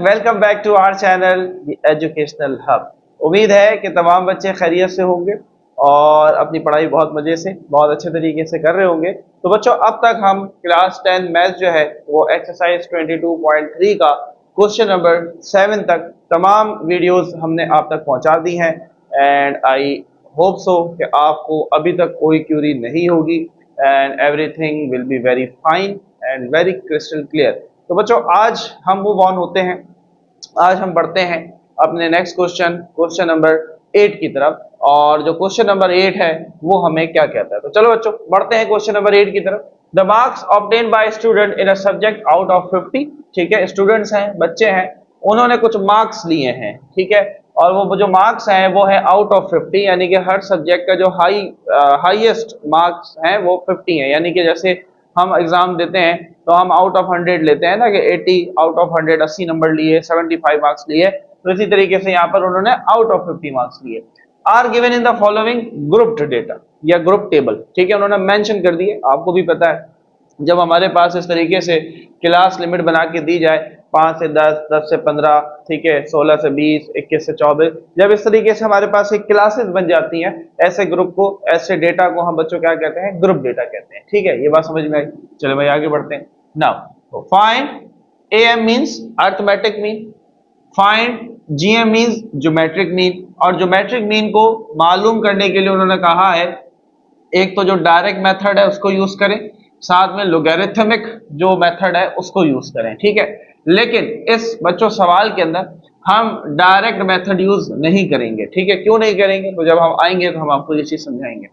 Welcome back to our channel the educational hub. उम्मीद है कि तमाम बच्चे खैरियत से होंगे और अपनी पढ़ाई बहुत मज़े से बहुत अच्छे तरीके से कर रहे होंगे। तो बच्चों, अब तक हम क्लास 10 मैथ जो है वो एक्सरसाइज 22.3 का क्वेश्चन नंबर 7 तक तमाम वीडियोस हमने आप तक पहुंचा दी हैं एंड आई होप सो कि आपको अभी तक कोई क्यूरी नहीं होगी and everything will be very fine and very crystal clear. तो बच्चों, आज हम मूव ऑन होते हैं। आज हम बढ़ते हैं अपने नेक्स्ट क्वेश्चन नंबर 8 की तरफ। और जो क्वेश्चन नंबर 8 है वो हमें क्या कहता है, तो चलो बच्चों बढ़ते हैं क्वेश्चन नंबर 8 की तरफ। The marks obtain bye student in a subject out of 50। ठीक है, स्टूडेंट्स हैं, बच्चे हैं, उन्होंने कुछ मार्क्स लिए हैं। ठीक है, और वो जो मार्क्स हैं वो है आउट ऑफ 50, यानी कि हर सब्जेक्ट का जो हाईएस्ट मार्क्स हैं वो 50 है। यानी कि जैसे हम एग्जाम देते हैं तो हम आउट ऑफ 100 लेते हैं ना, कि 80 आउट ऑफ 100 80 नंबर लिए, 75 मार्क्स लिए। तो इसी तरीके से यहाँ पर उन्होंने आउट ऑफ 50 मार्क्स लिए। Are given in the following grouped data या ग्रुप टेबल। ठीक है, उन्होंने मेंशन कर दिए। आपको भी पता है जब हमारे पास इस तरीके से क्लास लिमिट बना के दी जाए 5 से 10, 10 से 15, ठीक है, 16 से 20, 21 से 24, जब इस तरीके से हमारे पास एक क्लासेस बन जाती हैं, ऐसे ग्रुप को, ऐसे डेटा को हम बच्चों क्या कहते हैं, ग्रुप डेटा कहते हैं। ठीक है, ये बात समझ में आई। चलो भाई आगे बढ़ते हैं। Now find am means arithmetic mean, find GM means geometric mean. और ज्योमेट्रिक मीन को मालूम करने के लिए उन्होंने कहा है एक तो जो डायरेक्ट मेथड है उसको यूज करें, साथ में लोगैरिथमिक जो मेथड है उसको यूज करें। ठीक है, लेकिन इस बच्चों सवाल के अंदर हम डायरेक्ट मेथड यूज नहीं करेंगे। ठीक है, क्यों नहीं करेंगे, तो जब हम आएंगे तो हम आपको ये चीज समझाएंगे।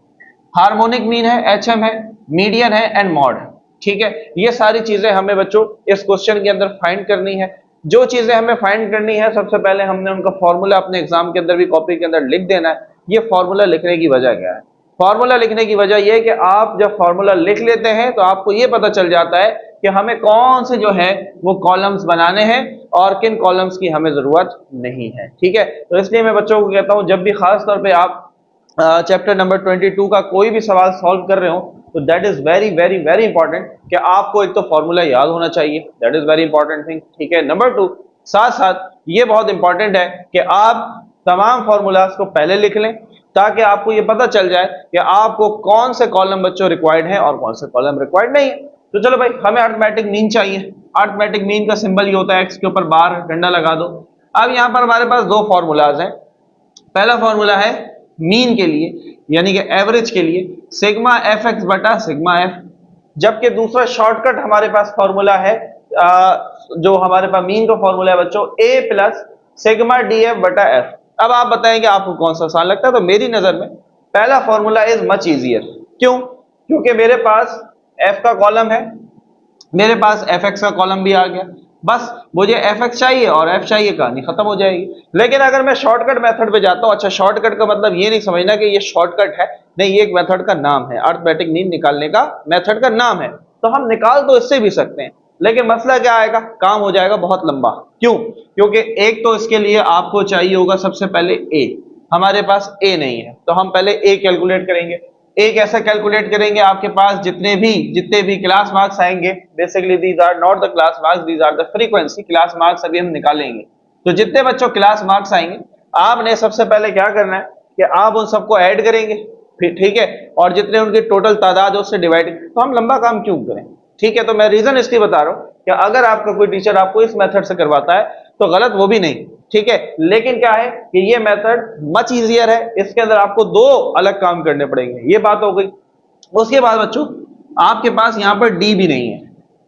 हार्मोनिक मीन है, एचएम है, मीडियन है एंड मॉड है। ठीक है, ये सारी चीजें हमें बच्चों इस क्वेश्चन के अंदर फाइंड करनी है। जो चीजें हमें फाइंड करनी है, सबसे पहले हमने उनका फॉर्मूला अपने एग्जाम के अंदर भी कॉपी के अंदर लिख देना है। ये फॉर्मूला लिखने की वजह क्या है? फॉर्मूला लिखने की वजह यह है कि आप जब फॉर्मूला लिख लेते हैं तो आपको यह पता चल जाता है कि हमें कौन से जो है वो कॉलम्स बनाने हैं और किन कॉलम्स की हमें जरूरत नहीं है। ठीक है, तो इसलिए मैं बच्चों को कहता हूं जब भी खास तौर पे आप चैप्टर नंबर 22 का कोई भी सवाल सॉल्व कर रहे हो तो that is very very very important कि आपको एक तो फॉर्मूला याद होना चाहिए। That is very important thing. ठीक है, नंबर 2, साथ साथ ये बहुत इंपॉर्टेंट है कि आप तमाम फॉर्मूलाज को पहले लिख लें ताकि आपको ये पता चल जाए कि आपको कौन से कॉलम बच्चों रिक्वायर्ड है और कौन से कॉलम रिक्वायर्ड नहीं है। तो चलो भाई, हमें अरिथमेटिक मीन चाहिए। अरिथमेटिक मीन का सिंबल ये होता है एक्स के ऊपर बार डंडा लगा दो। अब यहां पर हमारे पास दो फॉर्मूलाज हैं। पहला फॉर्मूला है मीन के लिए यानी कि एवरेज के लिए, सिग्मा एफ एक्स बटा सिग्मा एफ। जबकि दूसरा शॉर्टकट हमारे पास फॉर्मूला है जो हमारे पास मीन का फॉर्मूला है बच्चों, ए प्लस सिग्मा डी एफ बटा एफ। अब आप बताएं कि आपको कौन सा आसान लगता है। तो मेरी नजर में पहला फॉर्मूला इज मच इजियर। क्यों? क्योंकि मेरे पास एफ का कॉलम है, मेरे पास एफ एक्स का कॉलम भी आ गया, बस मुझे एफ एक्स चाहिए और एफ चाहिए, कहानी खत्म हो जाएगी। लेकिन अगर मैं शॉर्टकट मेथड पे जाता हूं, अच्छा शॉर्टकट का मतलब ये नहीं समझना कि ये शॉर्टकट है, नहीं, ये एक मेथड का नाम है, अरिथमेटिक मीन निकालने का मेथड का नाम है। तो हम निकाल तो इससे भी सकते हैं, लेकिन मसला क्या आएगा, काम हो जाएगा बहुत लंबा। क्यों? क्योंकि एक तो इसके लिए आपको चाहिए होगा सबसे पहले ए, हमारे पास ए नहीं है, तो हम पहले ए कैलकुलेट करेंगे। एक ऐसा कैलकुलेट करेंगे, आपके पास जितने भी क्लास मार्क्स आएंगे, basically these are not the class marks, these are the frequency. Class marks अभी हम निकालेंगे, तो जितने बच्चों क्लास मार्क्स आएंगे आपने सबसे पहले क्या करना है कि आप उन सबको ऐड करेंगे, फिर ठीक है, और जितने उनकी टोटल तादाद है उससे डिवाइड। तो हम लंबा काम क्यों करें? ठीक है, तो मैं रीजन इसलिए बता रहा हूं कि अगर आपका कोई टीचर आपको इस मेथड से करवाता है तो गलत वो भी नहीं। ठीक है, लेकिन क्या है कि ये मेथड मच इजियर है, इसके अंदर आपको दो अलग काम करने पड़ेंगे। ये बात हो गई। उसके बाद बच्चों आपके पास यहां पर डी भी नहीं है।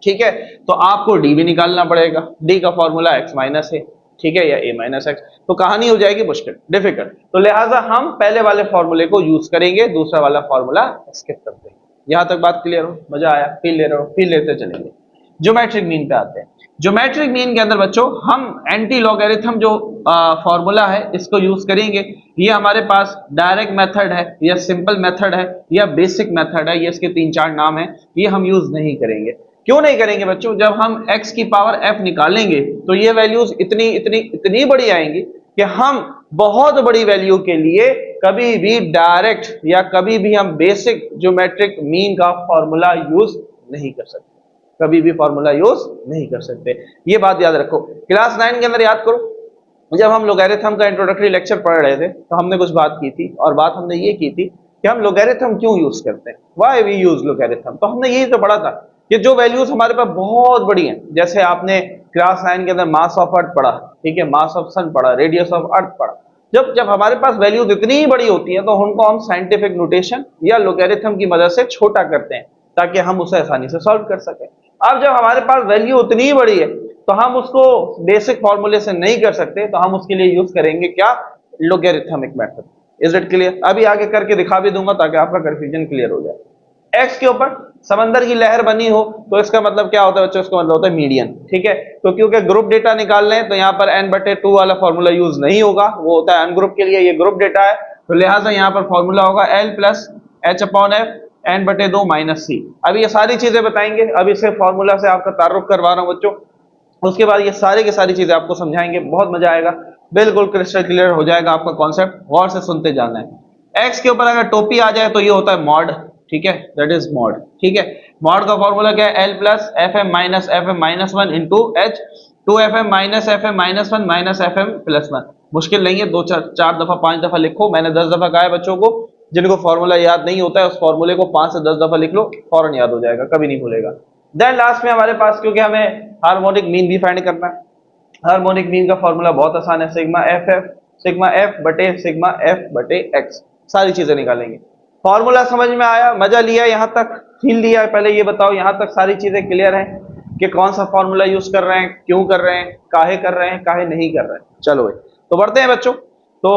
ठीक है, तो आपको डी भी निकालना पड़ेगा। डी का फॉर्मूला एक्स माइनस है, ठीक है, या ए माइनस एक्स। तो कहानी हो जाएगी मुश्किल, डिफिकल्ट। तो लिहाजा हम पहले वाले फॉर्मूले को यूज करेंगे, दूसरा वाला फॉर्मूला स्किप कर देंगे। यहां तक बात क्लियर हो? मजा आया? फील ले रहे हो? फील लेते चलेंगे। ज्योमेट्रिक मीन पे आते हैं। ज्योमेट्रिक मीन के अंदर बच्चों हम एंटी लॉगरिथम जो फॉर्मूला है इसको यूज करेंगे। ये हमारे पास डायरेक्ट मेथड है या सिंपल मेथड है या बेसिक मेथड है, ये इसके 3-4 नाम है, ये हम यूज नहीं करेंगे। क्यों नहीं करेंगे बच्चों? जब हम x की पावर f निकालेंगे तो ये वैल्यूज इतनी इतनी इतनी बड़ी आएंगी कि हम बहुत बड़ी वैल्यू के लिए कभी भी डायरेक्ट या कभी भी हम बेसिक ज्योमेट्रिक मीन का फॉर्मूला यूज नहीं कर सकते। कभी भी फॉर्मूला यूज नहीं कर सकते। ये बात याद रखो। क्लास 9 के अंदर याद करो, जब हम लोगैरिथम का इंट्रोडक्टरी लेक्चर पढ़ रहे थे तो हमने कुछ बात की थी, और बात हमने ये की थी कि हम लोगैरिथम क्यों यूज करते हैं, व्हाई वी यूज लोगैरिथम। तो हमने यही तो पढ़ा था कि जो वैल्यूज हमारे पास बहुत बड़ी हैं, जैसे आपने क्लास 9 के अंदर मास ऑफ अर्थ पढ़ा, ठीक है, मास ऑफ सन पढ़ा, रेडियस ऑफ अर्थ पढ़ा। जब जब हमारे पास वैल्यूज इतनी बड़ी होती है तो उनको हम साइंटिफिक नोटेशन या लोगैरिथम की मदद से छोटा करते हैं ताकि हम उसे आसानी से सॉल्व कर सकें। अब जब हमारे पास वैल्यू उतनी बड़ी है तो हम उसको बेसिक फॉर्मूले से नहीं कर सकते, तो हम उसके लिए यूज करेंगे क्या, logarithmic method. Is it clear? अभी आगे करके दिखा भी दूंगा ताकि आपका कंफ्यूजन क्लियर हो जाए। एक्स के ऊपर समंदर की लहर बनी हो तो इसका मतलब क्या होता है बच्चों, इसका मतलब होता है मीडियन, ठीक है। तो क्योंकि ग्रुप डेटा निकाल लें तो यहाँ पर n/2 वाला फॉर्मूला यूज नहीं होगा, वो होता है अनग्रुप के लिए, ये ग्रुप डेटा है, तो लिहाजा यहाँ पर फॉर्मूला होगा L plus H/F n/2 minus सी। अब ये सारी चीजें बताएंगे, अब इसे फॉर्मूला से आपका तारुफ करवा रहा हूं बच्चों, उसके बाद ये सारी की सारी चीजें आपको समझाएंगे, बहुत मजा आएगा, बिल्कुल क्रिस्टल क्लियर हो जाएगा आपका कॉन्सेप्ट, गौर से सुनते जाना है। एक्स के ऊपर अगर टोपी आ जाए तो ये होता है मॉड, ठीक है, दैट इज मॉड, ठीक है। मॉड का फॉर्मूला क्या है, L plus FM minus FM minus 1 into H 2FM minus FM minus 1 minus FM plus 1। मुश्किल नहीं है, 2 4 दफा 5 दफा लिखो, मैंने 10 दफा कहा है बच्चों को, जिनको फॉर्मूला याद नहीं होता है उस फॉर्मूले को 5 से 10 दफा लिख लो, फौरन याद हो जाएगा, कभी नहीं भूलेगा। देन लास्ट में हमारे पास, क्योंकि हमें हार्मोनिक मीन भी फाइंड करना है, हार्मोनिक मीन का फॉर्मूला बहुत आसान है, सिग्मा एफ बटे सिग्मा एफ बटे एक्स, सारी चीजें निकालेंगे। फॉर्मूला समझ में आया, मजा लिया, यहां तक फील लिया? पहले ये बताओ यहां तक सारी चीजें क्लियर हैं कि कौन सा फॉर्मूला यूज कर रहे हैं, क्यों कर रहे हैं, काहे कर रहे हैं, काहे नहीं कर रहे हैं? चलो भाई, तो बढ़ते हैं बच्चों। तो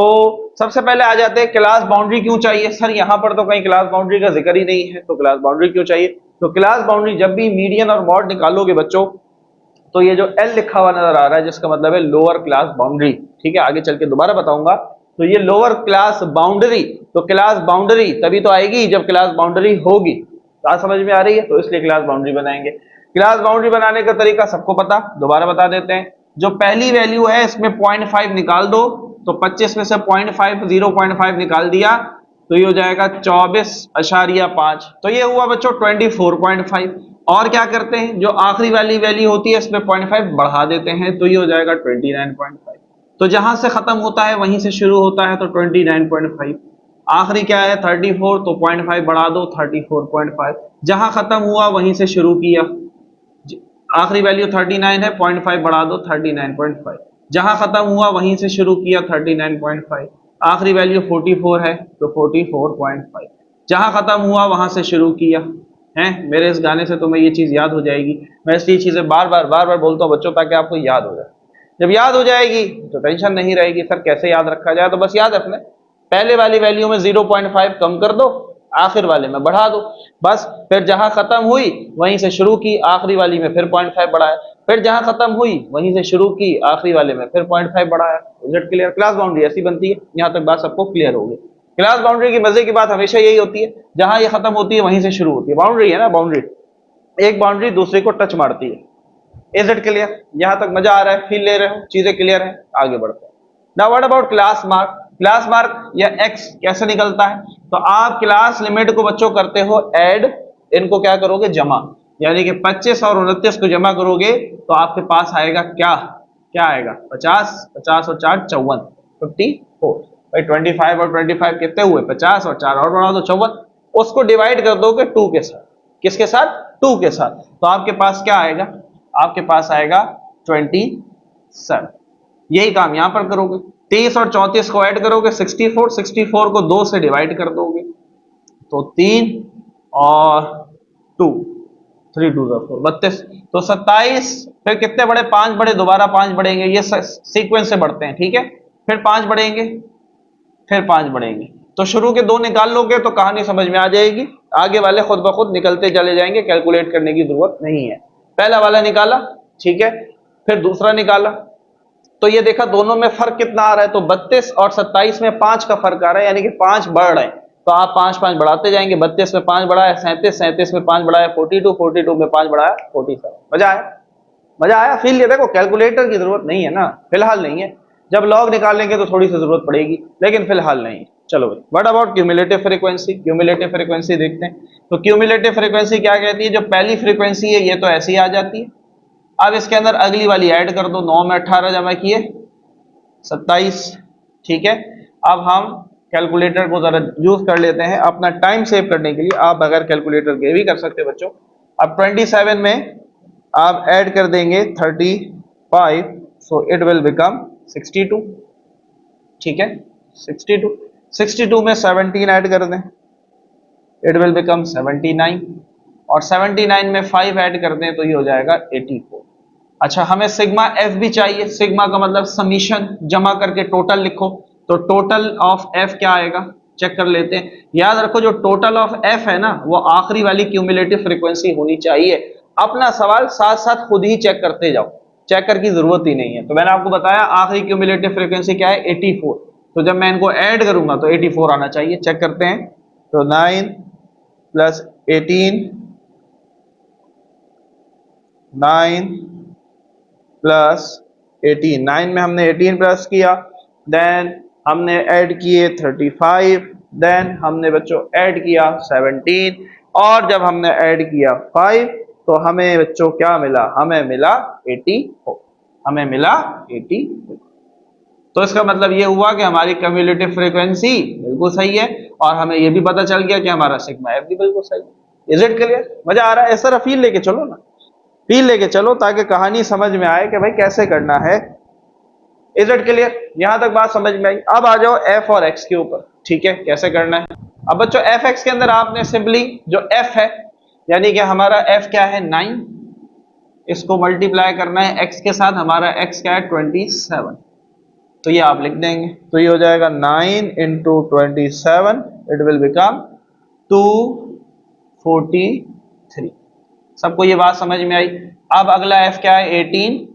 सबसे पहले आ जाते हैं, क्लास बाउंड्री क्यों चाहिए? सर यहाँ पर तो कहीं क्लास बाउंड्री का जिक्र ही नहीं है, तो क्लास बाउंड्री क्यों चाहिए? तो क्लास बाउंड्री, जब भी मीडियन और मॉड निकालोगे बच्चों, तो ये जो L लिखा हुआ नजर आ रहा है जिसका मतलब है लोअर क्लास बाउंड्री, ठीक है, आगे चल के दोबारा बताऊंगा। तो ये लोअर क्लास बाउंड्री, तो क्लास बाउंड्री तभी तो आएगी जब क्लास बाउंड्री होगी। बात समझ में आ रही है? तो इसलिए क्लास बाउंड्री बनाएंगे। क्लास बाउंड्री बनाने का तरीका सबको पता, दोबारा बता देते हैं। जो पहली वैल्यू है इसमें 0.5 निकाल दो, तो 25 में से 0.5 0.5 निकाल दिया तो ये हो जाएगा 24.5, तो ये हुआ बच्चों 24.5। और क्या करते हैं, जो आखिरी वाली वैल्यू होती है इसमें 0.5 बढ़ा देते हैं तो ये हो जाएगा 29.5। तो जहां से खत्म होता है वहीं से शुरू होता है, तो 29.5। आखिरी क्या है 34, तो 0.5 बढ़ा दो 34.5। जहां खत्म हुआ वहीं से शुरू किया, आखिरी वैल्यू 39 है, 0.5 बढ़ा दो 39.5। जहां खत्म हुआ वहीं से शुरू किया 39.5। आखिरी वैल्यू 44 है तो 44.5। जहां खत्म हुआ वहां से शुरू किया है। मेरे इस गाने से तुम्हें ये चीज याद हो जाएगी, मैं इसलिए चीजें बार बार बोलता हूँ बच्चों ताकि आपको याद हो जाए। जब याद हो जाएगी तो टेंशन नहीं रहेगी, सर कैसे याद रखा जाए, तो बस याद रखना, पहले वाली वैल्यू में 0.5 कम कर दो, आखिर वाले में बढ़ा दो, बस। फिर जहां खत्म हुई वहीं से शुरू की, आखिरी वाली में फिर 0.5 बढ़ाया, फिर जहां खत्म हुई वहीं से शुरू की, आखिरी वाले में फिर 0.5 बढ़ाया। Is it clear? Class boundary ऐसी बनती है, यहां तक बात सबको क्लियर होगी। क्लास बाउंड्री की मजे की बात हमेशा यही होती है, जहां ये खत्म होती है वहीं से शुरू होती है। बाउंड्री है ना, बाउंड्री, एक बाउंड्री दूसरे को टच मारती है। Is it clear? यहां तक मजा आ रहा है, फील ले रहे हो, चीजें क्लियर है? आगे बढ़ते हैं। Now what about class mark? Class mark या एक्स कैसे निकलता है? तो आप क्लास लिमिट को बच्चों करते हो ऐड, इनको क्या करोगे जमा, यानी कि 25 और 29 को जमा करोगे तो आपके पास आएगा क्या, क्या आएगा 50, 50 और 4 54, 54। भाई 25 और 25 कितने हुए, 50, और 4 और बढ़ा दो 54। उसको डिवाइड कर दोगे 2 के साथ, किसके साथ, 2 के साथ, तो आपके पास क्या आएगा, आपके पास आएगा 27। यही काम यहां पर करोगे, 30 और 34 को ऐड करोगे 64, 64 को 2 से डिवाइड कर दोगे तो 3 और 2, 3 2 4 32, तो 27। फिर कितने बढ़े, 5 बढ़े, दोबारा 5 बढ़ेंगे, ये सीक्वेंस से बढ़ते हैं, ठीक है। फिर 5 बढ़ेंगे, फिर 5 बढ़ेंगे, तो शुरू के 2 निकाल लोगे तो कहानी समझ में आ जाएगी, आगे वाले खुद ब खुद निकलते चले जाएंगे, कैलकुलेट करने की जरूरत नहीं है। पहला वाला निकाला, ठीक है, फिर दूसरा निकाला, तो ये देखा दोनों में फर्क कितना आ रहा है, तो 32 और 27 में 5 का फर्क आ रहा है, यानी कि 5 बढ़ रहे हैं, तो आप 5 5 बढ़ाते जाएंगे, 32 में 5 बढ़ाया 37, 37 में 5 बढ़ाया 42, 42 में 5 बढ़ाया 47। मजा आया, मजा आया, फील लिया? देखो कैलकुलेटर की जरूरत नहीं है ना, फिलहाल नहीं है, जब लॉग निकालेंगे तो थोड़ी सी जरूरत पड़ेगी, लेकिन फिलहाल नहीं। चलो भाई, what about cumulative frequency? Cumulative frequency देखते हैं। तो क्यूमुलेटिव फ्रीक्वेंसी क्या कहती है? जो पहली फ्रीक्वेंसी है ये तो ऐसे ही आ जाती है, अब इसके अंदर अगली वाली ऐड कर दो, 9 में 18 जमा किए 27, ठीक है। अब हम कैलकुलेटर को जरा यूज कर लेते हैं अपना टाइम सेव करने के लिए। आप बगैर कैलकुलेटर के भी कर सकते हैं बच्चों। अब 27 में आप ऐड कर देंगे 35, सो इट विल बिकम 62, ठीक है। 62 में 17 ऐड कर दें, इट विल बिकम 79, और 79 में 5 ऐड कर दें तो ये हो जाएगा 84। अच्छा, हमें सिग्मा एफ भी चाहिए। सिग्मा का मतलब समीशन, जमा करके टोटल लिखो। तो टोटल ऑफ एफ क्या आएगा, चेक कर लेते हैं। याद रखो जो टोटल ऑफ एफ है ना, वो आखिरी वाली क्यूमुलेटिव फ्रीक्वेंसी होनी चाहिए। अपना सवाल साथ साथ खुद ही चेक करते जाओ, चेकर की जरूरत ही नहीं है। तो मैंने आपको बताया आखिरी क्यूमुलेटिव फ्रीक्वेंसी क्या है, 84। तो जब मैं इनको ऐड करूंगा तो 84 आना चाहिए। चेक करते हैं। तो 9 प्लस 18, 9 प्लस 18, 9 में हमने 18 प्लस किया, देन हमने ऐड किए 35, देन हमने बच्चों ऐड किया 17, और जब हमने ऐड किया 5 तो हमें बच्चों क्या मिला, हमें मिला 84, हमें मिला 84। तो इसका मतलब ये हुआ कि हमारी क्यूमुलेटिव फ्रीक्वेंसी बिल्कुल सही है, और हमें ये भी पता चल गया कि हमारा सिग्मा एफ भी बिल्कुल सही है। Is it clear? मजा आ रहा है? ऐसा फील लेके चलो ना, फील लेके चलो ताकि कहानी समझ में आए कि भाई कैसे करना है। Is it clear? यहां तक बात समझ में आई। अब आ जाओ एफ और एक्स के ऊपर, ठीक है, कैसे करना है। अब बच्चों एफ एक्स के अंदर आपने सिंपली जो एफ है, यानी कि हमारा एफ क्या है 9, इसको मल्टीप्लाई करना है एक्स के साथ। हमारा एक्स क्या है 27, तो ये आप लिख देंगे। तो ये हो जाएगा 9 इंटू 27, इट विल बिकम 243। सबको ये बात समझ में आई? अब अगला एफ क्या है 18,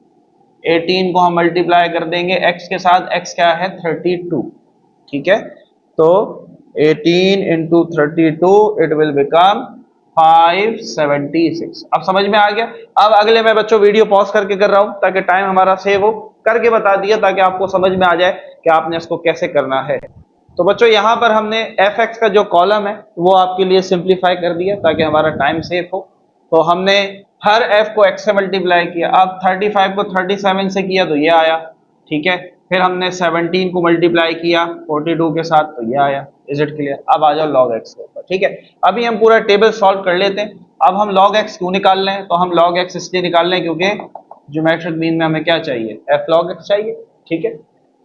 18 को हम मल्टीप्लाई कर देंगे एक्स के साथ। एक्स क्या है 32, ठीक है। तो 18 इंटू 32, इट विल बिकम 576। अब समझ में आ गया? अब अगले मैं बच्चों वीडियो पॉज करके कर रहा हूं ताकि टाइम हमारा सेव हो, करके बता दिया ताकि आपको समझ में आ जाए कि आपने इसको कैसे करना है। तो बच्चों यहां पर हमने एफ एक्स का जो कॉलम है वो आपके लिए सिंप्लीफाई कर दिया ताकि हमारा टाइम सेव हो। तो हमने हर एफ को एक्स से मल्टीप्लाई किया। अब 35 को 37 से किया तो ये आया, ठीक है। फिर हमने 17 को मल्टीप्लाई किया 42 के साथ तो ये आया। Is it clear? अब आ जाओ लॉग एक्स के ऊपर, ठीक है। अभी हम पूरा टेबल सॉल्व कर लेते हैं। अब हम लॉग एक्स क्यों निकाल रहे हैं? तो हम लॉग एक्स इसलिए निकाल रहे हैं क्योंकि ज्योमेट्रिक मीन में हमें क्या चाहिए, एफ लॉग एक्स चाहिए, ठीक है,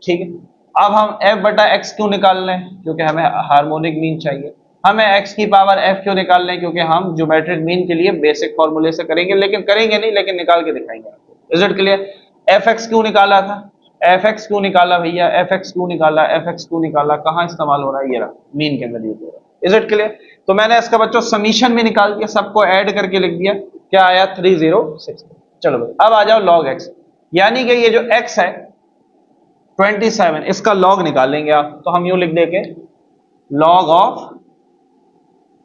ठीक है। अब हम एफ बटा एक्स क्यों निकाल रहे हैं? क्योंकि हमें हार्मोनिक मीन चाहिए। हमें एक्स की पावर एफ क्यों निकाल रहे हैं? क्योंकि हम ज्योमेट्रिक मीन के लिए बेसिक फॉर्मूले से करेंगे, लेकिन करेंगे नहीं, लेकिन निकाल के दिखाएंगे आपको। Is it clear? F x क्यों निकाला था? एफ एक्स क्यों निकाला भैया? एफ एक्स क्यों निकाला? एफ एक्स क्यों निकाला? कहाँ इस्तेमाल हो रहा है? ये रहा मीन के अंदर यूज हो रहा है। Is it clear? तो मैंने इसका बच्चों समीशन भी निकाल दिया, सबको ऐड करके लिख दिया, क्या आया 306। चलो भाई अब आ जाओ लॉग एक्स, यानी कि ये जो एक्स है 27, इसका लॉग निकालेंगे आप। तो हम यूं लिख देंगे log of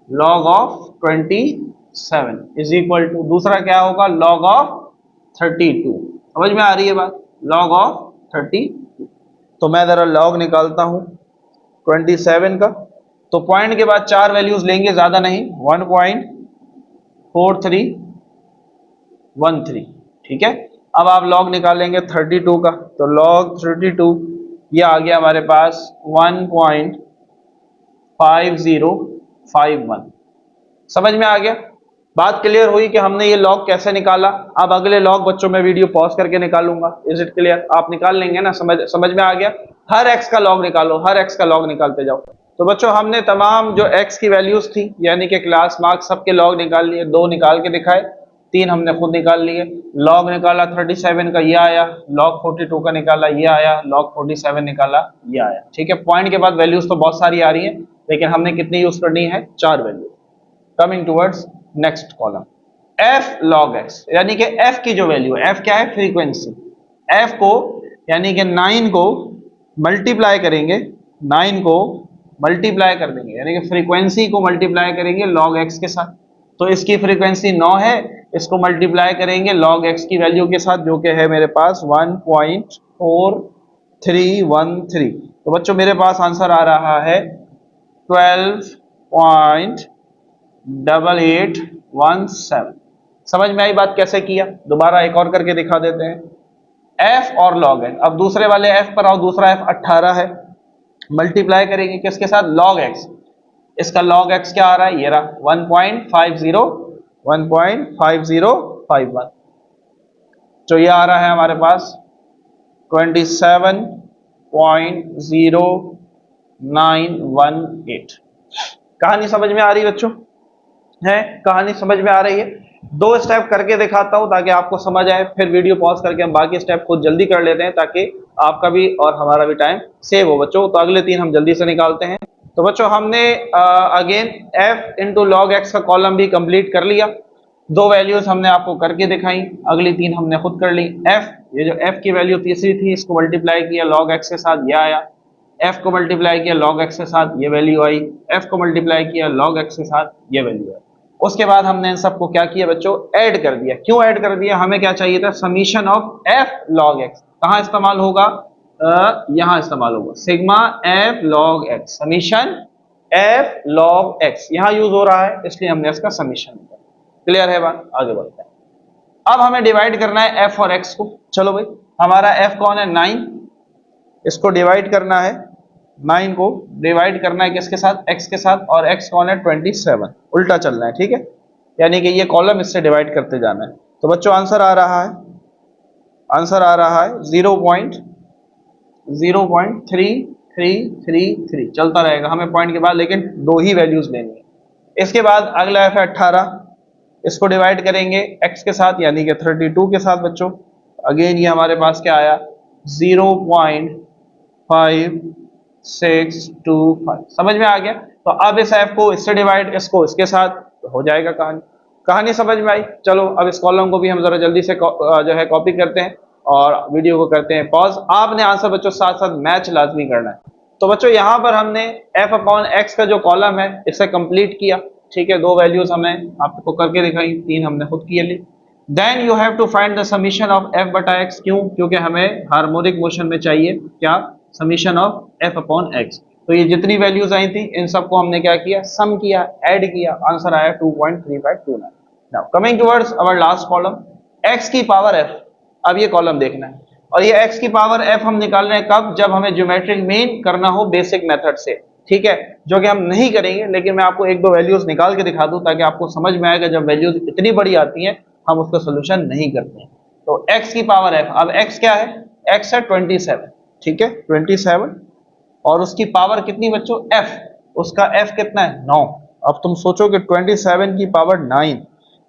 27 is equal to, दूसरा क्या होगा, लॉग ऑफ 32। समझ में आ रही है बात? Log of 32। तो मैं जरा लॉग निकालता हूं 27 का। तो पॉइंट के बाद 4 वैल्यूज लेंगे, ज्यादा नहीं, 1.4313, ठीक है। अब आप लॉग निकालेंगे 32 का, तो लॉग 32 ये आ गया हमारे पास 1.5051। समझ में आ गया? बात क्लियर हुई कि हमने ये लॉग कैसे निकाला। अब अगले लॉग बच्चों में वीडियो पॉज करके निकालूंगा। Is it clear? आप निकाल लेंगे ना? समझ में आ गया? हर एक्स का लॉग निकालो, हर एक्स का लॉग निकालते जाओ। तो बच्चों हमने तमाम जो एक्स की वैल्यूज थी यानी कि क्लास मार्क्स सबके लॉग निकाल लिए। 2 निकाल के दिखाए, 3 हमने खुद निकाल लिए। लॉग निकाला 37 का, ये आया। लॉग 42 का निकाला, ये आया। लॉग 47 निकाला, ये आया। ठीक है, पॉइंट के बाद वैल्यूज तो बहुत सारी आ रही है, लेकिन हमने कितनी यूज करनी है? 4 value. Coming towards next column, F log x, यानी कि एफ की जो वैल्यू है, एफ क्या है? फ्रीक्वेंसी। एफ को यानी कि 9 को मल्टीप्लाई करेंगे, 9 को मल्टीप्लाई कर देंगे, यानी कि फ्रीक्वेंसी को मल्टीप्लाई करेंगे लॉग एक्स के साथ। तो इसकी फ्रीक्वेंसी 9 है, इसको मल्टीप्लाई करेंगे लॉग एक्स की वैल्यू के साथ, जो कि है मेरे पास 1.4 313। तो बच्चों मेरे पास आंसर आ रहा है 12.8817। समझ में आई बात कैसे किया? दोबारा एक और करके दिखा देते हैं। f और log x, अब दूसरे वाले f पर आओ, दूसरा f 18 है, मल्टीप्लाई करेंगे किसके साथ? log x। इसका log x क्या आ रहा है? ये रहा 1.5051, जो ये आ रहा है हमारे पास 27.0918। कहानी समझ में आ रही है बच्चों? है कहानी समझ में आ रही है? दो स्टेप करके दिखाता हूं ताकि आपको समझ आए, फिर वीडियो पॉज करके हम बाकी स्टेप खुद जल्दी कर लेते हैं ताकि आपका भी और हमारा भी टाइम सेव हो बच्चों। तो अगले तीन हम जल्दी से निकालते हैं। तो बच्चों हमने again f into log x का कॉलम भी कंप्लीट कर लिया। दो वैल्यूज हमने आपको करके दिखाई, अगली तीन हमने खुद कर ली। f, ये जो f की वैल्यू तीसरी थी, इसको मल्टीप्लाई किया लॉग एक्स के साथ, यह आया। f को मल्टीप्लाई किया लॉग एक्स के साथ, ये वैल्यू आई। f को मल्टीप्लाई किया लॉग एक्स के साथ, ये वैल्यू आई। उसके बाद हमने इन सबको क्या किया बच्चों? ऐड कर दिया। क्यों ऐड कर दिया? हमें क्या चाहिए था? Summation of f log x। कहां इस्तेमाल होगा? यहां इस्तेमाल होगा, sigma f log x, summation f log x यहां यूज हो रहा है, इसलिए हमने इसका समीशन किया। क्लियर है बात? आगे बढ़ते हैं। अब हमें डिवाइड करना है f और x को। चलो भाई, हमारा f कौन है? 9। इसको डिवाइड करना है, 9 को डिवाइड करना है किसके साथ? x के साथ। और x कौन है? 27। उल्टा चलना है, ठीक है? यानी कि ये कॉलम इससे डिवाइड करते जाना है। तो बच्चों आंसर आ रहा है, आंसर आ रहा है 0.0333। चलता रहेगा, हमें पॉइंट के बाद लेकिन दो ही वैल्यूज लेनी है। इसके बाद अगला f है 18, इसको डिवाइड करेंगे x के साथ यानी कि 32 के साथ बच्चों। अगेन ये हमारे पास क्या आया? 0.5625। समझ में आ गया? तो अब इस f को इससे डिवाइड, इसको इसके साथ, तो हो जाएगा कहानी। कहानी समझ में आई? चलो अब इस कॉलम को भी हम जरा जल्दी से जो है कॉपी करते हैं और वीडियो को करते हैं पॉज। आपने आंसर बच्चों साथ साथ मैच लाजमी करना है। तो बच्चों यहां पर हमने f अपॉन x का जो कॉलम है इसे कंप्लीट किया, ठीक है? दो वैल्यूज हमें आपको करके दिखाई, तीन हमने खुद किए ली। Then you have to find the summation of f बटा x। क्यों? क्योंकि हमें हार्मोनिक मोशन में चाहिए क्या? Summation of f upon x। तो ये जितनी वैल्यूज आई थी इन सबको हमने क्या किया? सम किया, ऐड किया, आंसर आया 2.3529। Now coming towards our last column, x की पावर f। अब ये कॉलम देखना है और ये x की पावर f हम निकाल रहे हैं कब? जब हमें ज्योमेट्रिक मीन करना हो बेसिक मेथड से, ठीक है? जो कि हम नहीं करेंगे, लेकिन मैं आपको एक दो वैल्यूज निकाल के दिखा दूं ताकि आपको समझ में आएगा जब वैल्यूज इतनी बड़ी आती हैं हम उसका सोल्यूशन नहीं करते हैं। तो x की पावर f, अब x क्या है? x है 27, ठीक है? 27 और उसकी पावर कितनी बच्चों? f। उसका f कितना है? 9। अब तुम सोचो कि 27 की पावर 9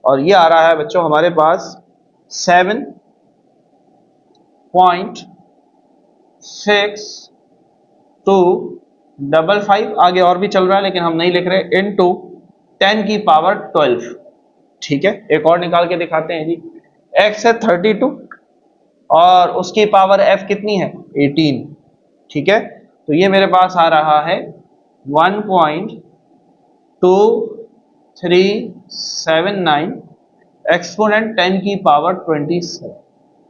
और ये आ रहा है बच्चों हमारे पास 7.6255। आगे और भी चल रहा है लेकिन हम नहीं लिख रहे, इनटू 10 की पावर 12, ठीक है? एक और निकाल के दिखाते हैं जी। x है 32 और उसकी पावर f कितनी है? 18, ठीक है? तो ये मेरे पास आ रहा है 1.2379 एक्सपोनेंट 10 की पावर 27।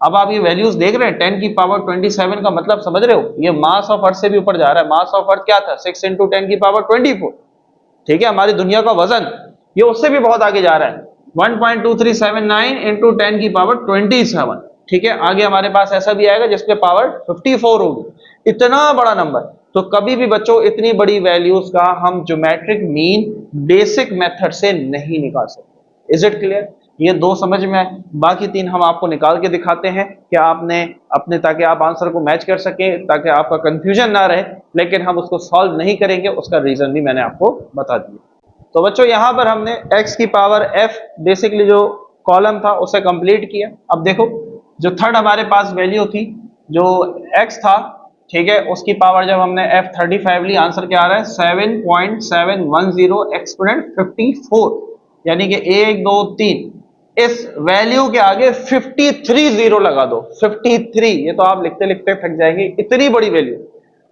अब आप ये वैल्यूज देख रहे हैं, 10 की पावर 27 का मतलब समझ रहे हो? ये मास ऑफ अर्थ से भी ऊपर जा रहा है। मास ऑफ अर्थ क्या था? 6 इंटू 10 की पावर 24, ठीक है? हमारी दुनिया का वजन ये उससे भी बहुत आगे जा रहा है। 1.2379 इंटू 10 की पावर 27, ठीक है? आगे हमारे पास ऐसा भी आएगा जिसपे पावर 54 होगी। इतना बड़ा नंबर, तो कभी भी बच्चों इतनी बड़ी वैल्यूज का हम ज्योमेट्रिक मीन बेसिक मेथड से नहीं निकाल सकते। Is it clear? ये दो समझ में आए, बाकी तीन हम आपको निकाल के दिखाते हैं कि आपने अपने, ताकि आप आंसर को मैच कर सके, ताकि आपका कंफ्यूजन ना रहे। लेकिन हम उसको सॉल्व नहीं करेंगे, उसका रीजन भी मैंने आपको बता दिया। तो बच्चों यहां पर हमने x की पावर f बेसिकली जो कॉलम था उसे कंप्लीट किया। अब देखो जो थर्ड हमारे पास वैल्यू थी, जो x था, ठीक है? उसकी पावर जब हमने f35 ली, आंसर क्या आ रहा है? 7.710 एक्सपोनेंट 54, यानी कि 1 2 3 इस वैल्यू के आगे 53 जीरो लगा दो। 53, ये तो आप लिखते लिखते थक जाएंगे, इतनी बड़ी वैल्यू।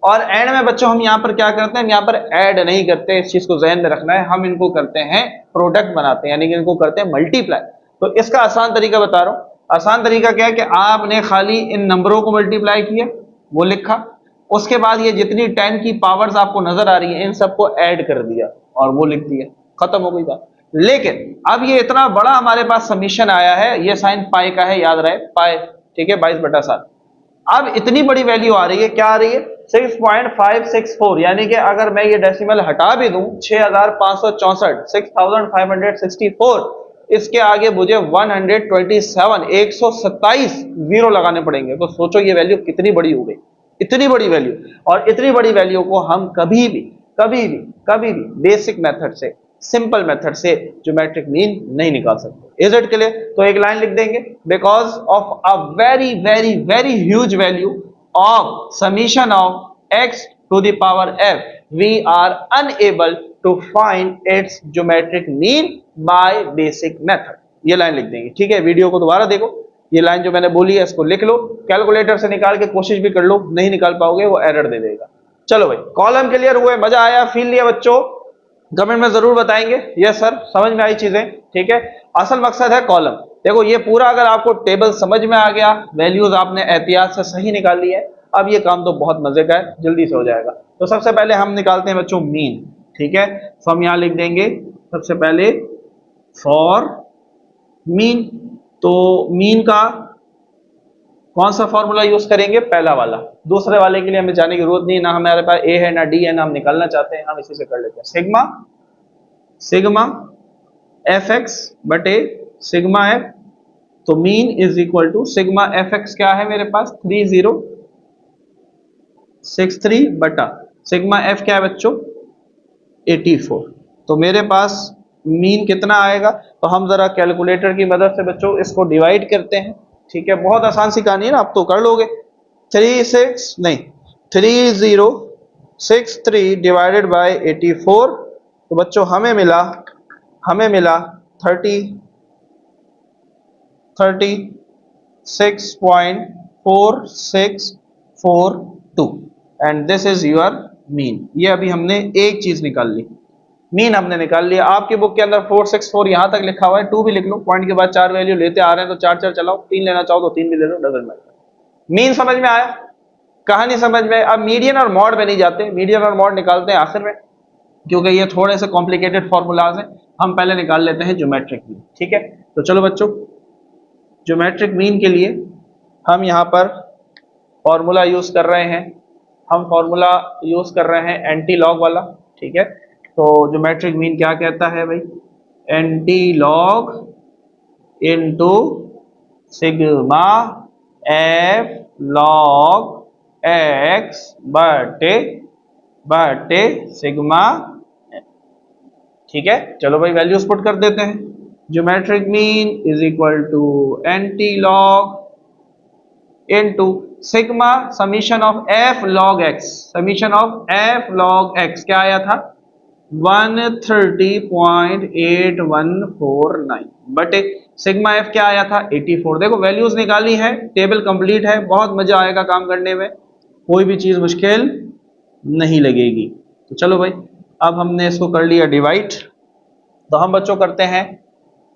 और एंड में बच्चों हम यहां पर क्या करते हैं? हम यहां पर ऐड नहीं करते, इस चीज को ध्यान में रखना है। हम इनको करते हैं प्रोडक्ट बनाते हैं, यानी कि इनको करते हैं मल्टीप्लाई। तो इसका आसान तरीका बता रहा हूं। आसान तरीका क्या है कि आपने खाली इन नंबरों को मल्टीप्लाई किया, वो लिखा, उसके बाद ये जितनी 10 की पावर्स आपको नजर आ रही है इन सबको ऐड कर दिया और वो लिख दिया, खत्म हो गई बात। लेकिन अब ये इतना बड़ा हमारे पास समीशन आया है, ये साइन पाई का है, याद रहे पाई, ठीक है, 22/7। अब इतनी बड़ी वैल्यू आ रही है, क्या आ रही है 6.564, यानी कि अगर मैं ये डेसिमल हटा भी दूं 6564, 6564, इसके आगे मुझे 127 127 जीरो लगाने पड़ेंगे। तो सोचो ये वैल्यू कितनी बड़ी हो गई, इतनी बड़ी वैल्यू। और इतनी बड़ी वैल्यू को हम कभी भी कभी भी कभी भी बेसिक मेथड से, सिंपल मेथड से ज्योमेट्रिक मीन नहीं निकाल सकते। Is it clear? तो एक लाइन लिख देंगे, because of a very very very huge value of summation of x to the power f, we are unable to find its geometric mean by basic method। ये line लिख देंगे, ठीक है। Video को दोबारा देखो, ये लाइन जो मैंने बोली है इसको लिख लो, कैलकुलेटर से निकाल के कोशिश भी कर लो, नहीं निकाल पाओगे वो एरर दे देगा। चलो भाई, कॉलम क्लियर हुए, मजा आया, फील लिया बच्चों? कमेंट में जरूर बताएंगे यस सर, समझ में आई चीजें, ठीक है। असल मकसद है कॉलम। देखो ये पूरा अगर आपको टेबल समझ में आ गया, वैल्यूज आपने एहतियात से सही निकाल ली है, अब ये काम तो बहुत मजे का है, जल्दी से हो जाएगा। तो सबसे पहले हम निकालते हैं बच्चों मीन, ठीक है। तो हम यहां लिख देंगे सबसे पहले फॉर मीन। तो मीन का कौन सा फॉर्मूला यूज करेंगे? पहला वाला। दूसरे वाले के लिए हमें जाने की जरूरत नहीं, ना हमारे पास ए है ना डी है, ना हम निकालना चाहते हैं, हम इसी से कर लेते हैं। सिग्मा सिग्मा एफ एक्स बटे सिग्मा एफ, तो mean is equal to sigma F X क्या है मेरे पास 3063 बटा सिग्मा एफ क्या है बच्चों 84। तो मेरे पास मीन कितना आएगा? तो हम जरा कैलकुलेटर की मदद से बच्चों इसको डिवाइड करते हैं, ठीक है। बहुत आसान सी कहानी है ना, आप तो कर लोगे। 3063 डिवाइडेड बाय 84, तो बच्चों हमें मिला 36.4642 and this is your mean. ये अभी हमने एक चीज निकाल ली, मीन हमने निकाल लिया। आपकी बुक के अंदर 464 यहां तक लिखा हुआ है, 2 भी लिख लो, पॉइंट के बाद 4 वैल्यू लेते आ रहे हैं तो 4 4 चलाओ, 3 लेना चाहो तो 3 भी ले लो, डजंट मैटर। मीन समझ में आया, कहानी समझ में। अब मीडियन और मॉड में नहीं जाते, मीडियन और मॉड निकालते हैं आखिर में, क्योंकि ये थोड़े से कॉम्प्लिकेटेड फॉर्मूलाज हैं। हम पहले निकाल लेते हैं ज्योमेट्रिक मीन, ठीक है। तो चलो बच्चों, ज्योमेट्रिक मीन के लिए हम यहाँ पर फॉर्मूला यूज कर रहे हैं, हम फॉर्मूला यूज कर रहे हैं एंटी लॉग वाला, ठीक है। तो ज्योमेट्रिक मीन क्या कहता है भाई? Antilog into sigma F log X बटे सिग्मा, ठीक है। चलो भाई वैल्यूज पुट कर देते हैं। Geometric mean is equal to antilog into sigma summation of F log X, summation of F log X क्या आया था 130.8149 बटे सिग्मा एफ क्या आया था 84। देखो वैल्यूज निकाली है, टेबल कंप्लीट है, बहुत मजा आएगा काम करने में, कोई भी चीज मुश्किल नहीं लगेगी। तो चलो भाई, अब हमने इसको कर लिया डिवाइड, तो हम बच्चों करते हैं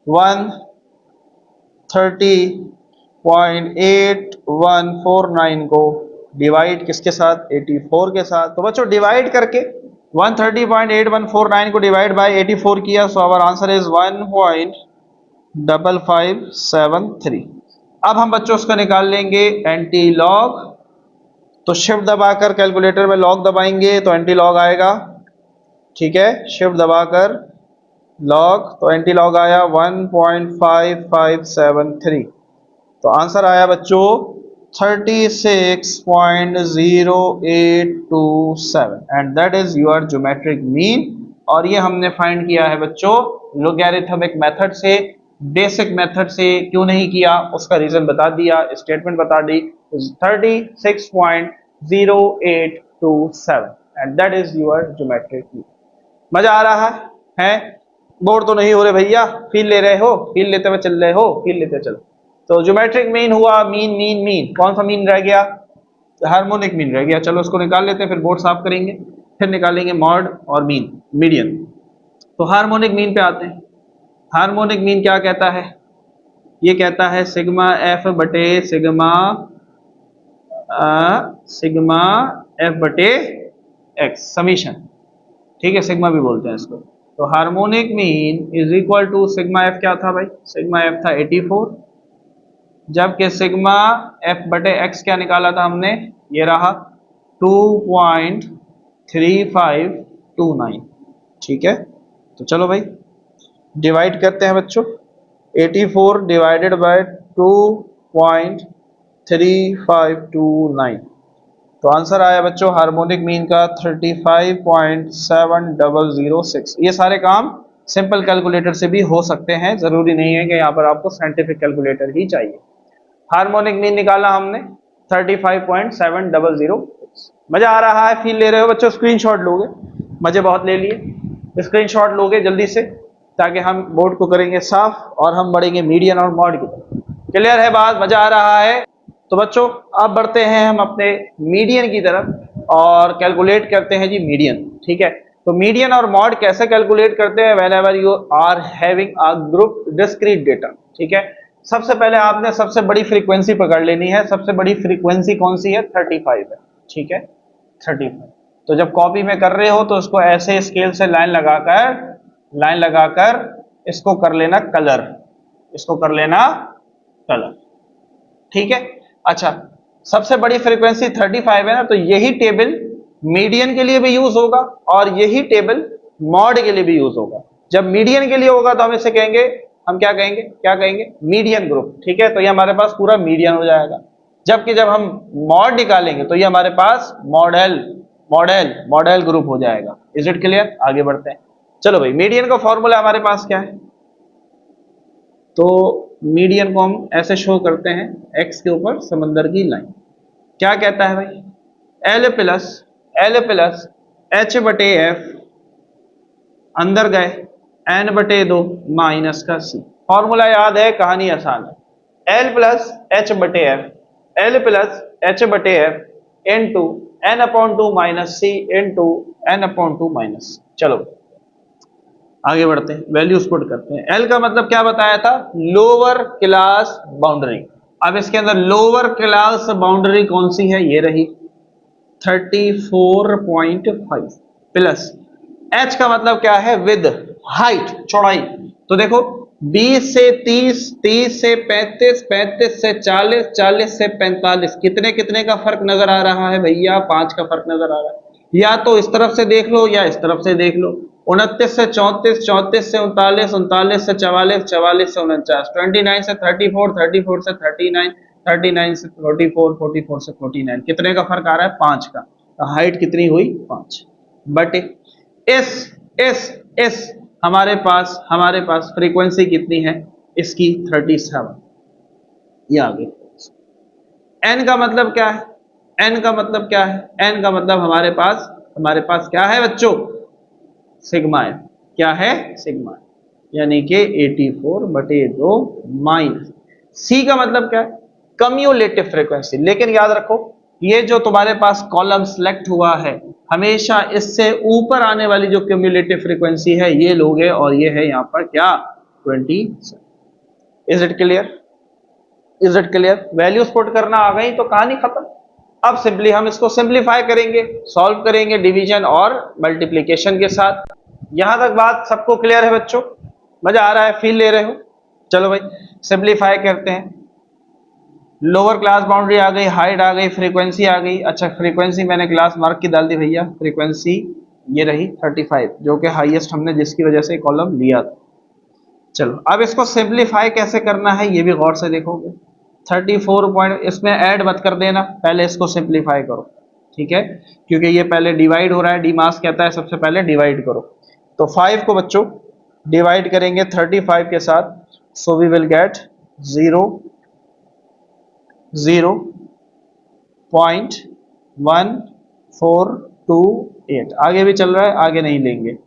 130.8149 को डिवाइड किसके साथ 84 के साथ। तो बच्चों डिवाइड करके 130.8149 को डिवाइड बाय 84 किया, सो आवर आंसर इज 1.5573। अब हम बच्चों उसका निकाल लेंगे एंटी लॉग, तो शिफ्ट दबाकर कैलकुलेटर में लॉग दबाएंगे तो एंटी लॉग आएगा, ठीक है। शिफ्ट दबाकर लॉग, तो एंटी लॉग आया 1.5573। तो आंसर आया बच्चों 36.0827 and that is your geometric mean. और ये हमने फाइंड किया है बच्चों लोगैरिथमिक मेथड से, बेसिक मेथड से क्यों नहीं किया उसका रीजन बता दिया, स्टेटमेंट बता दी, 36.0827 and that is your geometric mean. मजा आ रहा है? बोर तो नहीं हो रहे भैया? फील ले रहे हो? फील लेते हुए चल रहे हो? फील लेते चलो। तो ज्योमेट्रिक मीन हुआ, मीन मीन मीन, कौन सा मीन रह गया? हार्मोनिक मीन रह गया। चलो उसको निकाल लेते हैं, फिर बोर्ड साफ करेंगे, फिर निकालेंगे मॉड और मीन, मीडियन। तो हार्मोनिक मीन पे आते हैं। हार्मोनिक मीन क्या कहता है? ये कहता है सिग्मा एफ बटे सिग्मा सिग्मा एफ बटे एक्स समीशन, ठीक है, सिग्मा भी बोलते हैं इसको। तो harmonic mean is equal to sigma F क्या था भाई, सिग्मा एफ था 84, जबकि सिग्मा एफ बटे एक्स क्या निकाला था हमने, ये रहा 2.3529, ठीक है। तो चलो भाई डिवाइड करते हैं बच्चों, 84 डिवाइडेड बाय 2.3529, तो आंसर आया बच्चों हार्मोनिक मीन का 35.7006। ये सारे काम सिंपल कैलकुलेटर से भी हो सकते हैं, जरूरी नहीं है कि यहाँ पर आपको साइंटिफिक कैलकुलेटर ही चाहिए। हार्मोनिक मीन निकाला हमने 35.7006। मजा आ रहा है, फील ले रहे हो बच्चों, स्क्रीनशॉट लोगे, मजे बहुत ले लिए, स्क्रीनशॉट लोगे जल्दी से, ताकि हम बोर्ड को करेंगे साफ और हम बढ़ेंगे मीडियन और मॉड की तरफ। क्लियर है बात, मजा आ रहा है। तो बच्चों अब बढ़ते हैं हम अपने मीडियन की तरफ और कैलकुलेट करते हैं जी मीडियन, ठीक है। तो मीडियन और मॉड कैसे कैलकुलेट करते हैं, whenever you are having a group discrete data, ठीक है। सबसे पहले आपने सबसे बड़ी फ्रीक्वेंसी पकड़ लेनी है, सबसे बड़ी फ्रीक्वेंसी कौन सी है, 35 है, ठीक है 35। तो जब कॉपी में कर रहे हो तो इसको ऐसे स्केल से लाइन लगाकर इसको कर लेना कलर, इसको कर लेना कलर, ठीक है। अच्छा, सबसे बड़ी फ्रीक्वेंसी 35 है ना, तो यही टेबल मीडियन के लिए भी यूज होगा और यही टेबल मॉड के लिए भी यूज होगा। जब मीडियन के लिए होगा तो हम इसे कहेंगे, हम क्या कहेंगे मीडियन ग्रुप, ठीक है। तो ये हमारे पास पूरा मीडियन हो जाएगा। जबकि जब हम मॉड निकालेंगे तो ये हमारे पास मॉडल ग्रुप हो जाएगा। इज इट क्लियर, आगे बढ़ते हैं। चलो भाई, मीडियन का फॉर्मूला हमारे पास क्या है, तो मीडियन को हम ऐसे शो करते हैं, एक्स के ऊपर समंदर की लाइन। क्या कहता है भाई, एल प्लस एच बटे एफ, अंदर गए एन बटे 2 माइनस का सी। फॉर्मूला याद है, कहानी आसान है। एल प्लस एच बटे F into N upon 2 minus C into N upon 2 minus. चलो आगे बढ़ते हैं, वैल्यूज पुट करते हैं। एल का मतलब क्या बताया था, लोअर क्लास बाउंड्री। अब इसके अंदर लोअर क्लास बाउंड्री कौन सी है, ये रही 34.5 प्लस एच का मतलब क्या है, विद हाइट, चौड़ाई। तो देखो 20 से 30, 30 से 35, 35 से 40, 40 से 45, कितने कितने का फर्क नजर आ रहा है भैया, 5 का फर्क नजर आ रहा है। या तो इस तरफ से देख लो या इस तरफ से देख लो। 29 से 34, 34 से 39, 39 से 44, 44 से 49, 29 से 34, 34 से 39, 39 से 44, 44 से 49, कितने का फर्क आ रहा है, 5 का। तो हाइट कितनी हुई, 5। बट इस हमारे पास फ्रीक्वेंसी कितनी है इसकी, 37। ये आगे एन का मतलब क्या है, एन का मतलब हमारे पास क्या है बच्चों, सिग्मा है। क्या है, सिग्मा, यानी कि 84/2 माइनस सी का मतलब क्या है, कम्युलेटिव फ्रीक्वेंसी। लेकिन याद रखो, ये जो तुम्हारे पास कॉलम सिलेक्ट हुआ है, हमेशा इससे ऊपर आने वाली जो कम्युलेटिव फ्रीक्वेंसी है ये लोगे, और ये है यहाँ पर क्या, 20। Is it clear, values put करना आ गई तो कहानी खत्म। अब सिंपली हम इसको सिंप्लीफाई करेंगे, सॉल्व करेंगे डिवीजन और मल्टीप्लीकेशन के साथ। यहां तक बात सबको क्लियर है बच्चों, मजा आ रहा है, फील ले रहे हो। चलो भाई सिंप्लीफाई करते हैं। लोअर क्लास बाउंड्री आ गई, हाइट आ गई, फ्रीक्वेंसी आ गई। अच्छा, फ्रीक्वेंसी मैंने क्लास मार्क की डाल दी भैया, फ्रीक्वेंसी ये रही 35, जो कि हाईएस्ट हमने जिसकी वजह से कॉलम लिया था। चलो अब इसको सिंप्लीफाई कैसे करना है ये भी गौर से देखोगे। 34 पॉइंट, इसमें ऐड मत कर देना, पहले इसको सिंप्लीफाई करो, ठीक है, क्योंकि ये पहले डिवाइड हो रहा है, डीमास कहता है सबसे पहले डिवाइड करो। तो 5 को बच्चों डिवाइड करेंगे 35 के साथ, सो वी विल गेट 0.1428। आगे भी चल रहा है, आगे नहीं लेंगे।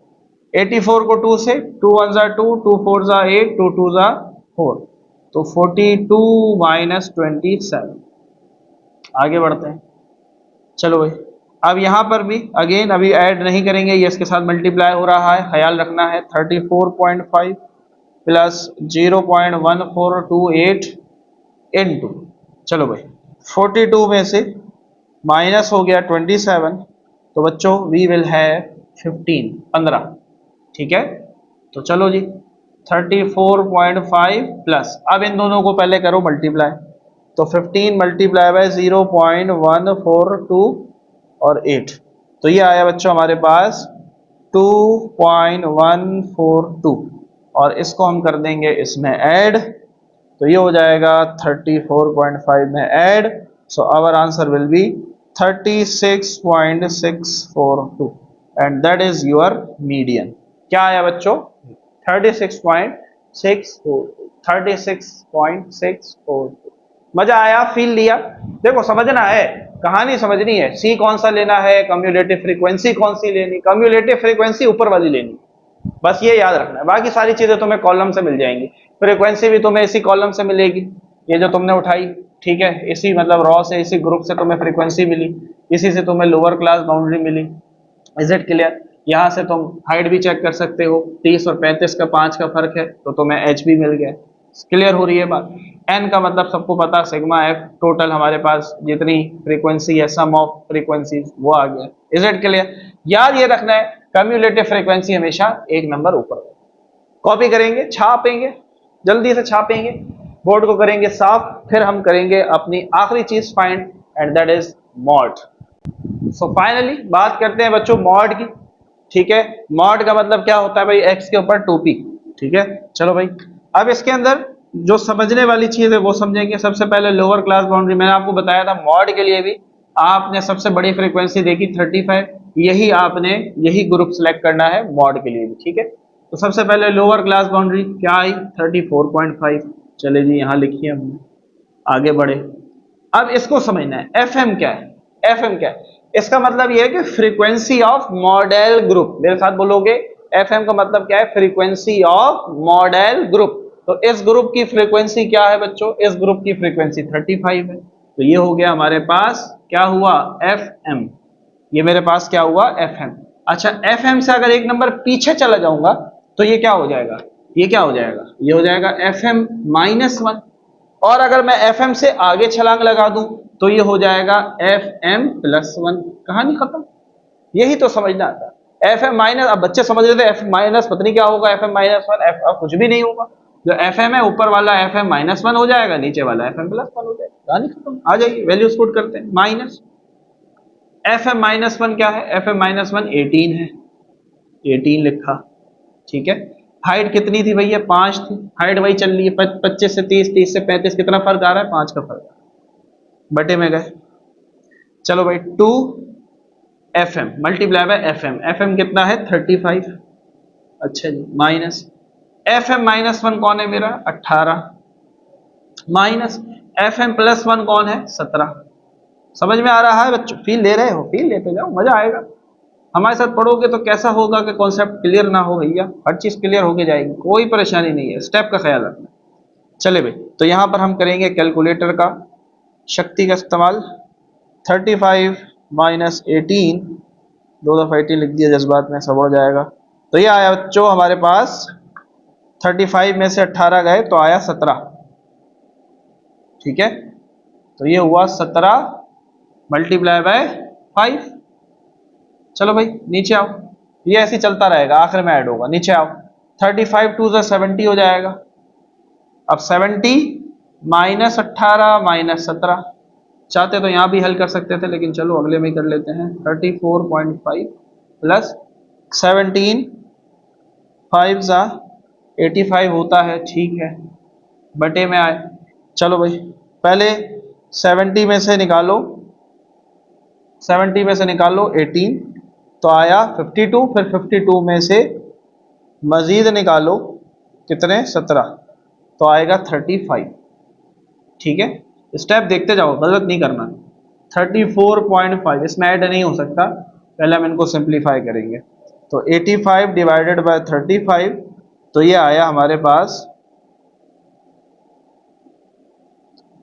84 को 2 से, 2 1 जा 2, 2 4 जा 8, 2 2 जा 4, तो 42 माइनस 27। आगे बढ़ते हैं। चलो भाई, अब यहां पर भी अगेन अभी ऐड नहीं करेंगे, ये इसके साथ मल्टीप्लाई हो रहा है, ख्याल रखना है। 34.5 प्लस 0.1428 इनटू, चलो भाई 42 में से माइनस हो गया 27, तो बच्चों वी विल हैव 15, ठीक है। तो चलो जी 34.5 प्लस, अब इन दोनों को पहले करो मल्टीप्लाई, तो 15 मल्टीप्लाई बाय 0.142 और 8, तो ये आया बच्चों हमारे पास 2.142, और इसको हम कर देंगे इसमें ऐड, तो ये हो जाएगा 34.5 में add, so our answer will be 36.642 and that is your median. क्या आया बच्चों? 36.642। मजा आया? फील लिया? देखो समझना है, कहानी समझनी है, सी कौन सा लेना है, कम्युलेटिव फ्रीक्वेंसी कौन सी लेनी, कम्युलेटिव फ्रीक्वेंसी ऊपर वाली लेनी, बस ये याद रखना है। बाकी सारी चीजें तुम्हें कॉलम से मिल जाएंगी, फ्रीक्वेंसी भी तुम्हें इसी कॉलम से मिलेगी, ये जो तुमने उठाई, ठीक है, इसी मतलब रॉ से, इसी ग्रुप से तुम्हें फ्रीक्वेंसी मिली, इसी से तुम्हें लोअर क्लास बाउंड्री मिली। Is it clear? यहाँ से तुम हाइट भी चेक कर सकते हो, 30 और 35 का 5 का फर्क है, तो तुम्हें एच भी मिल गया। क्लियर हो रही है बात? एन का मतलब सबको पता, सिग्मा एफ, टोटल हमारे पास जितनी फ्रीक्वेंसी है, सम ऑफ फ्रीक्वेंसी, वो आ गया। Is it clear? याद ये रखना है, कम्युलेटिव फ्रीक्वेंसी हमेशा एक नंबर ऊपर। कॉपी करेंगे, छापेंगे, जल्दी से छापेंगे, बोर्ड को करेंगे साफ, फिर हम करेंगे अपनी आखिरी चीज find, and that is mod. So finally बात करते हैं बच्चों मॉड की, ठीक है। मॉड का मतलब क्या होता है भाई? एक्स के ऊपर टोपी, ठीक है। चलो भाई, अब इसके अंदर जो समझने वाली चीज है वो समझेंगे। सबसे पहले लोअर क्लास बाउंड्री, मैंने आपको बताया था मॉड के लिए भी आपने सबसे बड़ी फ्रीक्वेंसी देखी 35, यही आपने यही ग्रुप सेलेक्ट करना है मॉड के लिए भी, ठीक है। तो सबसे पहले लोअर क्लास बाउंड्री क्या आई? 34.5। चले जी यहां लिखिए हमने, आगे बढ़े। अब इसको समझना है, एफ एम क्या है? एफ एम क्या है? इसका मतलब यह है कि फ्रीक्वेंसी ऑफ मॉडल ग्रुप। मेरे साथ बोलोगे, एफ एम का मतलब क्या है? Frequency of model group. तो इस ग्रुप की फ्रीक्वेंसी क्या है बच्चों? इस ग्रुप की फ्रीक्वेंसी 35 है, तो ये हो गया हमारे पास, क्या हुआ? F M. ये मेरे पास क्या हुआ? F M. अच्छा, एफ एम से अगर एक नंबर पीछे चला जाऊंगा तो ये क्या हो जाएगा? ये क्या हो जाएगा? ये हो जाएगा एफ एम -1। और अगर मैं एफ एम से आगे छलांग लगा दूं तो ये हो जाएगा एफ एम +1। कहानी खत्म। यही तो समझना आता है। एफ एम माइनस, अब बच्चे समझ रहे थे एफ माइनस पता नहीं क्या होगा, एफ एम -1, एफ कुछ भी नहीं होगा। जो एफ एम है ऊपर वाला एफ एम -1 हो जाएगा, नीचे वाला एफ एम +1 हो जाएगा। कहानी खत्म। आ जाइए वैल्यूज पुट करते हैं। माइनस एफ एम -1 क्या है? एफ एम -1 18 है, 18 लिखा, ठीक है। हाइट कितनी थी भैया? 5 थी। हाइट वही चल रही है 25 से 30, 30 से 35, कितना फर्क आ रहा है? 5 का फर्क, बटे में गए। चलो भाई 2 F M multiply by F M, F M कितना है? 35। अच्छा जी, माइनस एफ एम -1 कौन है मेरा? 18, माइनस एफ एम +1 कौन है? 17। समझ में आ रहा है बच्चों? फील ले रहे हो? फील लेते जाओ, मजा आएगा। हमारे साथ पढ़ोगे तो कैसा होगा कि कॉन्सेप्ट क्लियर ना हो भैया, हर चीज क्लियर होके जाएगी, कोई परेशानी नहीं है, स्टेप का ख्याल रखना। चले भाई, तो यहां पर हम करेंगे कैलकुलेटर का शक्ति का इस्तेमाल। 35 - 18, 2 दफा 18 लिख दिया जज्बात में, सब हो जाएगा। तो ये आया बच्चों हमारे पास, 35 में से 18 गए तो आया 17, ठीक है। तो ये हुआ 17 मल्टीप्लाई बाय 5। चलो भाई नीचे आओ, ये ऐसे चलता रहेगा, आखिर में ऐड होगा। नीचे आओ, 35 2 70 हो जाएगा। अब 70 -18 -17, चाहते तो यहां भी हल कर सकते थे, लेकिन चलो अगले में ही कर लेते हैं। 34.5 प्लस 17, 5 ज़ा 85 होता है, ठीक है, बटे में आए। चलो भाई पहले 70 में से निकालो, 70 में से निकालो 18, तो आया 52, फिर 52 में से मजीद निकालो कितने? 17, तो आएगा 35, ठीक है। स्टेप देखते जाओ, गलत नहीं करना। 34.5 इसमें ऐड नहीं हो सकता, पहले हम इनको सिंप्लीफाई करेंगे। तो 85 डिवाइडेड बाय 35, तो ये आया हमारे पास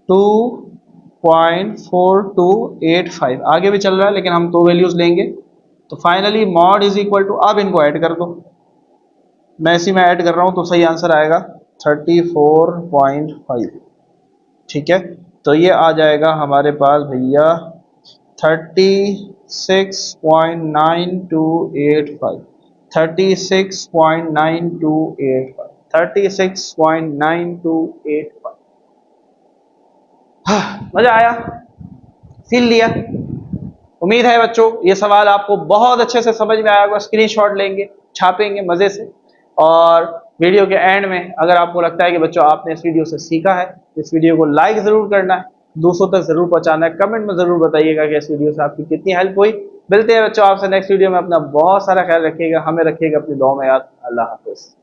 2.4285। आगे भी चल रहा है लेकिन हम 2 वैल्यूज लेंगे। तो finally mode is equal to, अब इनको ऐड कर दो, मैं इसी में ऐड कर रहा हूं तो सही आंसर आएगा 34.5, ठीक है। तो ये आ जाएगा हमारे पास भैया 36.9285, 36.9285, 36.9285। मजा आया? सील लिया? उम्मीद है बच्चों ये सवाल आपको बहुत अच्छे से समझ में आया होगा। स्क्रीनशॉट लेंगे, छापेंगे मजे से, और वीडियो के एंड में अगर आपको लगता है कि बच्चों आपने इस वीडियो से सीखा है, इस वीडियो को लाइक जरूर करना है, दूसरों तक जरूर पहुंचाना है, कमेंट में जरूर बताइएगा कि इस वीडियो से आपकी कितनी हेल्प हुई। मिलते हैं बच्चों आपसे नेक्स्ट वीडियो में। अपना बहुत सारा ख्याल रखिएगा, हमें रखिएगा अपनी दुआ में याद। अल्लाह हाफिज।